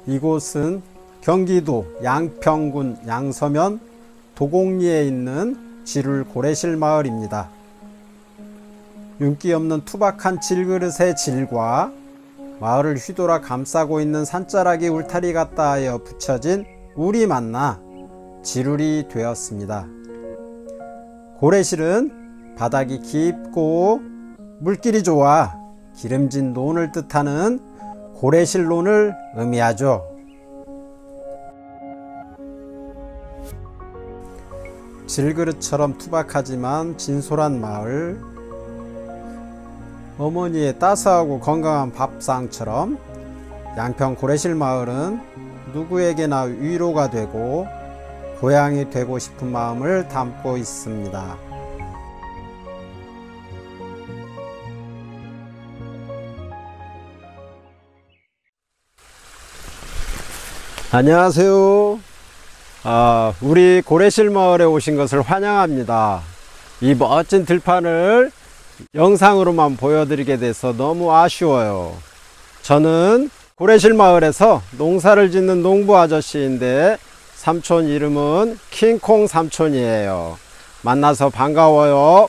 이곳은 경기도 양평군 양서면 도곡리에 있는 지룰 고래실 마을입니다. 윤기 없는 투박한 질그릇의 질과 마을을 휘돌아 감싸고 있는 산자락이 울타리 같다 하여 붙여진 울이 만나 지룰이 되었습니다. 고래실은 바닥이 깊고 물길이 좋아 기름진 논을 뜻하는 고래실논을 의미하죠. 질그릇처럼 투박하지만 진솔한 마을, 어머니의 따스하고 건강한 밥상처럼 양평 고래실 마을은 누구에게나 위로가 되고 고향이 되고 싶은 마음을 담고 있습니다. 안녕하세요. 우리 고래실 마을에 오신 것을 환영합니다. 이 멋진 들판을 영상으로만 보여드리게 돼서 너무 아쉬워요. 저는 고래실 마을에서 농사를 짓는 농부 아저씨인데 삼촌 이름은 킹콩 삼촌이에요. 만나서 반가워요.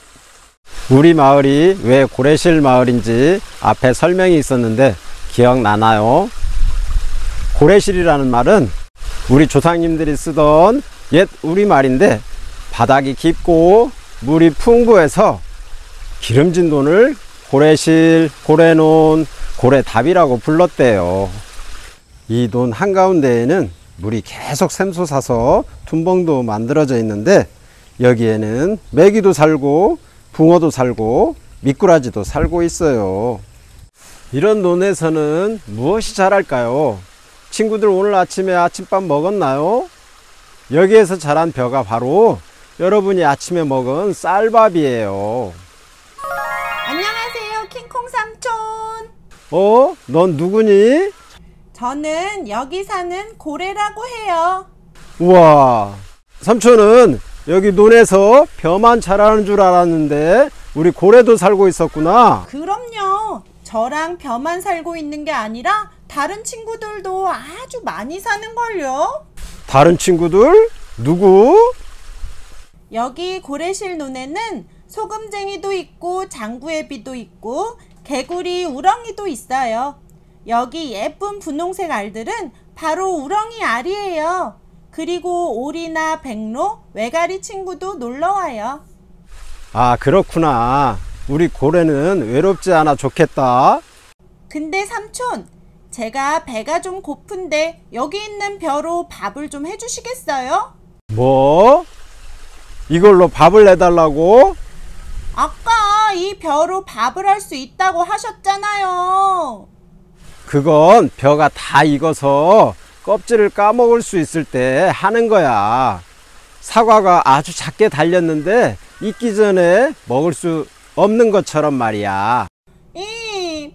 우리 마을이 왜 고래실 마을인지 앞에 설명이 있었는데 기억나나요? 고래실이라는 말은 우리 조상님들이 쓰던 옛 우리말인데 바닥이 깊고 물이 풍부해서 기름진 논을 고래실, 고래논, 고래답이라고 불렀대요. 이 논 한가운데에는 물이 계속 샘솟아서 둔벙도 만들어져 있는데 여기에는 메기도 살고 붕어도 살고 미꾸라지도 살고 있어요. 이런 논에서는 무엇이 자랄까요? 친구들 오늘 아침에 아침밥 먹었나요? 여기에서 자란 벼가 바로 여러분이 아침에 먹은 쌀밥이에요. 안녕하세요, 킹콩 삼촌. 넌 누구니? 저는 여기 사는 고래라고 해요. 우와, 삼촌은 여기 논에서 벼만 자라는 줄 알았는데 우리 고래도 살고 있었구나. 그럼요. 저랑 벼만 살고 있는 게 아니라 다른 친구들도 아주 많이 사는걸요. 다른 친구들? 누구? 여기 고래실 논에는 소금쟁이도 있고 장구애비도 있고 개구리, 우렁이도 있어요. 여기 예쁜 분홍색 알들은 바로 우렁이 알이에요. 그리고 오리나 백로, 외가리 친구도 놀러와요. 아, 그렇구나. 우리 고래는 외롭지 않아 좋겠다. 근데 삼촌, 제가 배가 좀 고픈데 여기 있는 벼로 밥을 좀 해주시겠어요? 뭐? 이걸로 밥을 내달라고? 아까 이 벼로 밥을 할 수 있다고 하셨잖아요. 그건 벼가 다 익어서 껍질을 까먹을 수 있을 때 하는 거야. 사과가 아주 작게 달렸는데 익기 전에 먹을 수 없는 것처럼 말이야.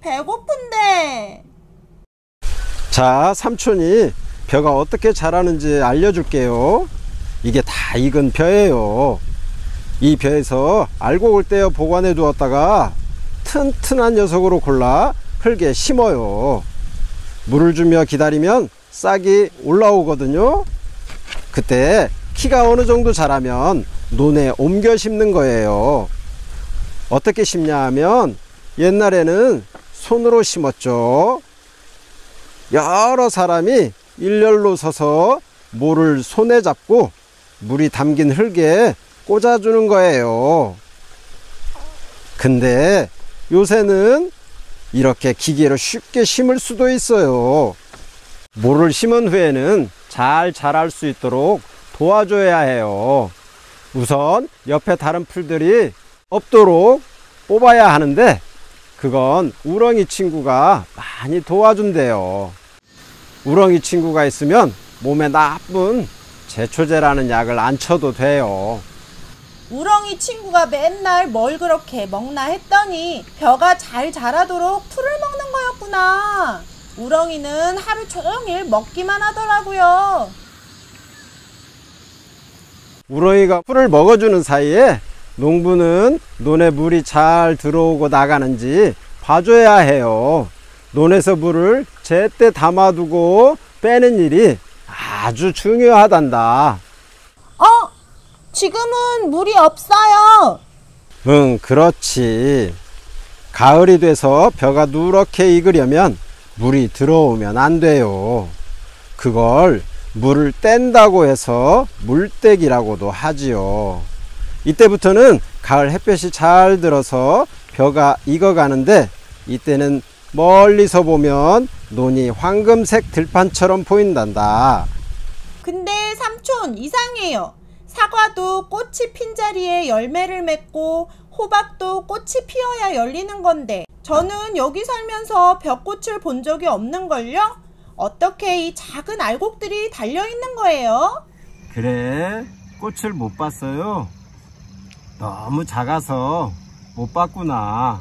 배고픈데. 자, 삼촌이 벼가 어떻게 자라는지 알려줄게요. 이게 다 익은 벼예요. 이 벼에서 알곡을 떼어 보관해 두었다가 튼튼한 녀석으로 골라 흙에 심어요. 물을 주며 기다리면 싹이 올라오거든요. 그때 키가 어느 정도 자라면 논에 옮겨 심는 거예요. 어떻게 심냐 하면 옛날에는 손으로 심었죠. 여러 사람이 일렬로 서서 모를 손에 잡고 물이 담긴 흙에 꽂아주는 거예요. 근데 요새는 이렇게 기계로 쉽게 심을 수도 있어요. 모를 심은 후에는 잘 자랄 수 있도록 도와줘야 해요. 우선 옆에 다른 풀들이 없도록 뽑아야 하는데 그건 우렁이 친구가 많이 도와준대요. 우렁이 친구가 있으면 몸에 나쁜 제초제라는 약을 안 쳐도 돼요. 우렁이 친구가 맨날 뭘 그렇게 먹나 했더니 벼가 잘 자라도록 풀을 먹는 거였구나. 우렁이는 하루 종일 먹기만 하더라고요. 우렁이가 풀을 먹어주는 사이에 농부는 논에 물이 잘 들어오고 나가는지 봐줘야 해요. 논에서 물을 제때 담아두고 빼는 일이 아주 중요하단다. 지금은 물이 없어요. 응, 그렇지. 가을이 돼서 벼가 누렇게 익으려면 물이 들어오면 안 돼요. 그걸 물을 뗀다고 해서 물떼기라고도 하지요. 이때부터는 가을 햇볕이 잘 들어서 벼가 익어가는데, 이때는 멀리서 보면 논이 황금색 들판처럼 보인단다. 근데 삼촌, 이상해요. 사과도 꽃이 핀 자리에 열매를 맺고 호박도 꽃이 피어야 열리는 건데, 저는 여기 살면서 벼꽃을 본 적이 없는걸요? 어떻게 이 작은 알곡들이 달려있는 거예요? 그래, 꽃을 못 봤어요. 너무 작아서 못 봤구나.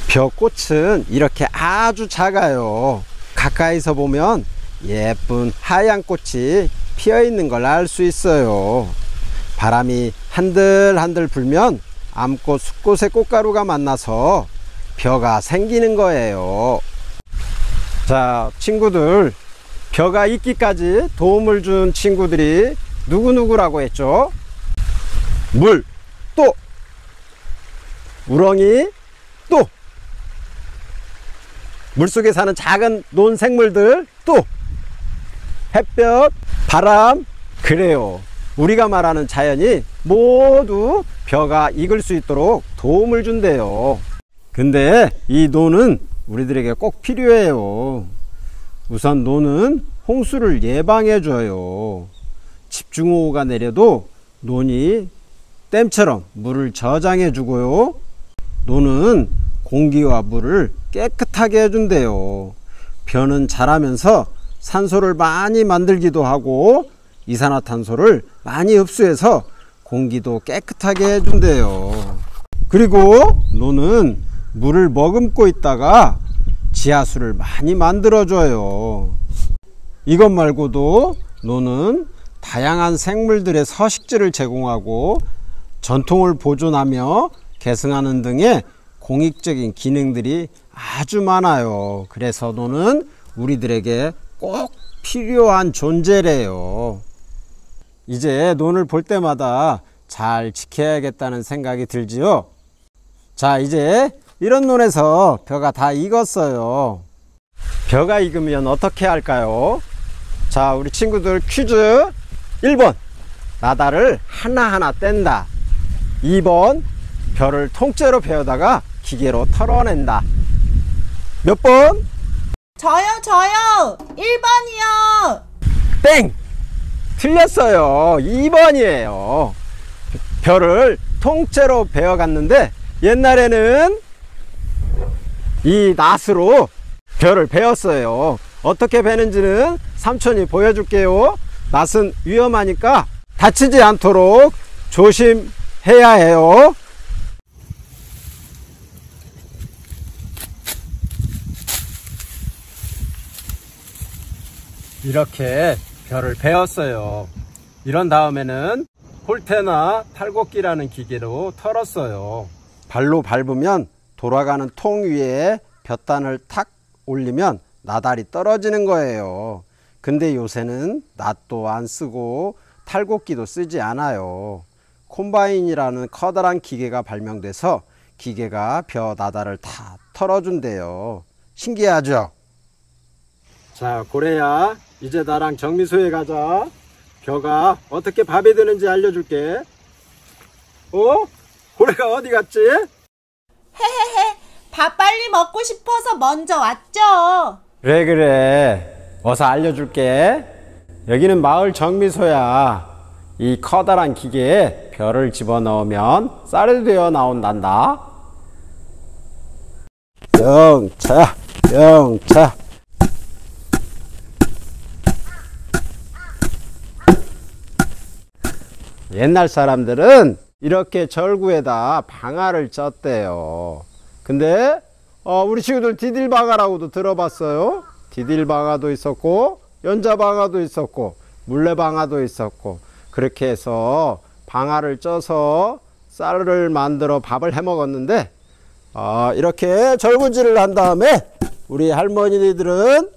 벼꽃은 이렇게 아주 작아요. 가까이서 보면 예쁜 하얀 꽃이 피어 있는 걸 알 수 있어요. 바람이 한들한들 불면 암꽃, 숫꽃의 꽃가루가 만나서 벼가 생기는 거예요. 자, 친구들, 벼가 익기까지 도움을 준 친구들이 누구누구라고 했죠? 물, 또 우렁이, 또 물속에 사는 작은 논생물들, 또 햇볕, 바람. 그래요, 우리가 말하는 자연이 모두 벼가 익을 수 있도록 도움을 준대요. 근데 이 논은 우리들에게 꼭 필요해요. 우선 논은 홍수를 예방해 줘요. 집중호우가 내려도 논이 댐처럼 물을 저장해 주고요. 논은 공기와 물을 깨끗하게 해준대요. 벼는 자라면서 산소를 많이 만들기도 하고 이산화탄소를 많이 흡수해서 공기도 깨끗하게 해준대요. 그리고 논은 물을 머금고 있다가 지하수를 많이 만들어줘요. 이것 말고도 논은 다양한 생물들의 서식지를 제공하고 전통을 보존하며 계승하는 등의 공익적인 기능들이 아주 많아요. 그래서 논은 우리들에게 꼭 필요한 존재래요. 이제 논을 볼 때마다 잘 지켜야겠다는 생각이 들지요. 자, 이제 이런 논에서 벼가 다 익었어요. 벼가 익으면 어떻게 할까요? 자, 우리 친구들 퀴즈. 1번, 나다를 하나하나 뗀다. 2번, 벼를 통째로 베어다가 기계로 털어낸다. 몇 번? 저요. 1번이요. 땡! 틀렸어요. 2번이에요. 벼를 통째로 베어갔는데, 옛날에는 이 낫으로 벼를 베었어요. 어떻게 베는지는 삼촌이 보여줄게요. 낫은 위험하니까 다치지 않도록 조심해야 해요. 이렇게 벼를 베었어요. 이런 다음에는 홀테나 탈곡기라는 기계로 털었어요. 발로 밟으면 돌아가는 통 위에 벼단을 탁 올리면 나달이 떨어지는 거예요. 근데 요새는 낫도 안 쓰고 탈곡기도 쓰지 않아요. 콤바인이라는 커다란 기계가 발명돼서 기계가 벼 나달을 다 털어준대요. 신기하죠? 자, 고래야, 이제 나랑 정미소에 가자. 벼가 어떻게 밥이 되는지 알려줄게. 고래가 어디 갔지? 헤헤헤, 밥 빨리 먹고 싶어서 먼저 왔죠. 그래. 어서 알려줄게. 여기는 마을 정미소야. 이 커다란 기계에 벼를 집어넣으면 쌀이 되어 나온단다. 영차. 옛날 사람들은 이렇게 절구에다 방아를 쪘대요. 근데 우리 친구들 디딜방아라고도 들어봤어요. 디딜방아도 있었고 연자방아도 있었고 물레방아도 있었고, 그렇게 해서 방아를 쪄서 쌀을 만들어 밥을 해 먹었는데, 이렇게 절구질을 한 다음에 우리 할머니들은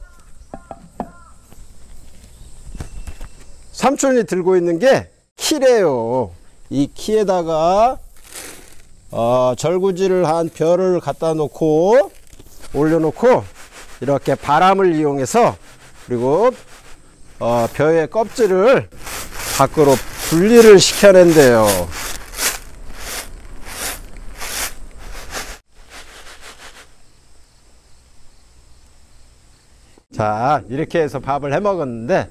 삼촌이 들고 있는 게 키래요. 이 키에다가 절구지를 한 벼를 갖다 놓고 올려놓고 이렇게 바람을 이용해서 그리고 벼의 껍질을 밖으로 분리를 시켜낸대요. 자, 이렇게 해서 밥을 해 먹었는데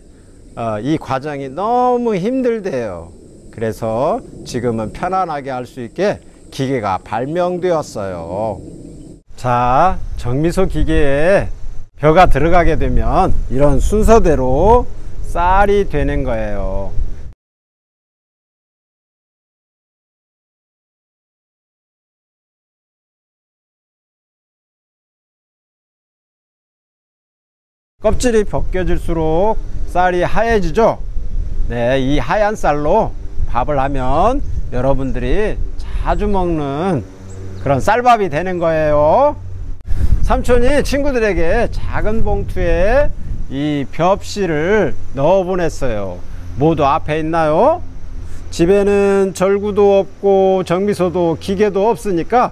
이 과정이 너무 힘들대요. 그래서 지금은 편안하게 할 수 있게 기계가 발명되었어요. 자, 정미소 기계에 벼가 들어가게 되면 이런 순서대로 쌀이 되는 거예요. 껍질이 벗겨질수록 쌀이 하얘지죠. 네, 이 하얀 쌀로 밥을 하면 여러분들이 자주 먹는 그런 쌀밥이 되는 거예요. 삼촌이 친구들에게 작은 봉투에 이 벽씨를 넣어 보냈어요. 모두 앞에 있나요? 집에는 절구도 없고 정미소도 기계도 없으니까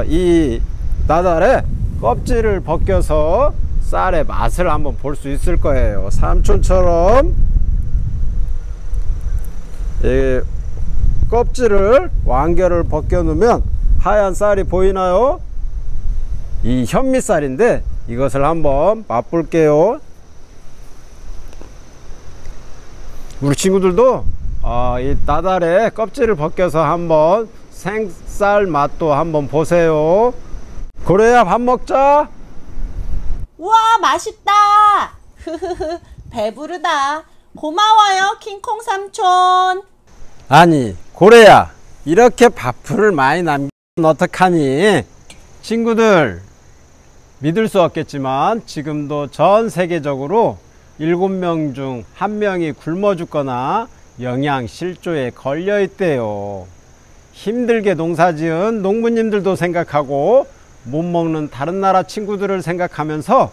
이 나달에 껍질을 벗겨서 쌀의 맛을 한번 볼 수 있을 거예요. 삼촌처럼 이 껍질을 완결을 벗겨 놓으면 하얀 쌀이 보이나요? 이 현미쌀인데 이것을 한번 맛볼게요. 우리 친구들도 이 나달에 껍질을 벗겨서 한번 생쌀 맛도 한번 보세요. 고래야, 밥 먹자. 우와, 맛있다. 배부르다. 고마워요, 킹콩 삼촌. 아니, 고래야, 이렇게 밥풀을 많이 남기면 어떡하니? 친구들, 믿을 수 없겠지만 지금도 전 세계적으로 7명 중 1명이 굶어 죽거나 영양 실조에 걸려 있대요. 힘들게 농사지은 농부님들도 생각하고 못 먹는 다른 나라 친구들을 생각하면서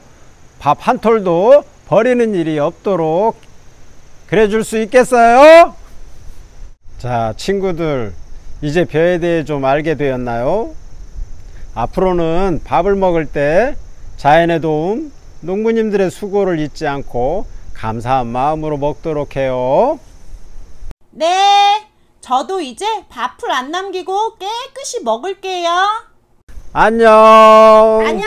밥 한 톨도 버리는 일이 없도록 그래 줄 수 있겠어요? 자, 친구들, 이제 벼에 대해 좀 알게 되었나요? 앞으로는 밥을 먹을 때 자연의 도움, 농부님들의 수고를 잊지 않고 감사한 마음으로 먹도록 해요. 네, 저도 이제 밥풀 안 남기고 깨끗이 먹을게요. 안녕. 안녕.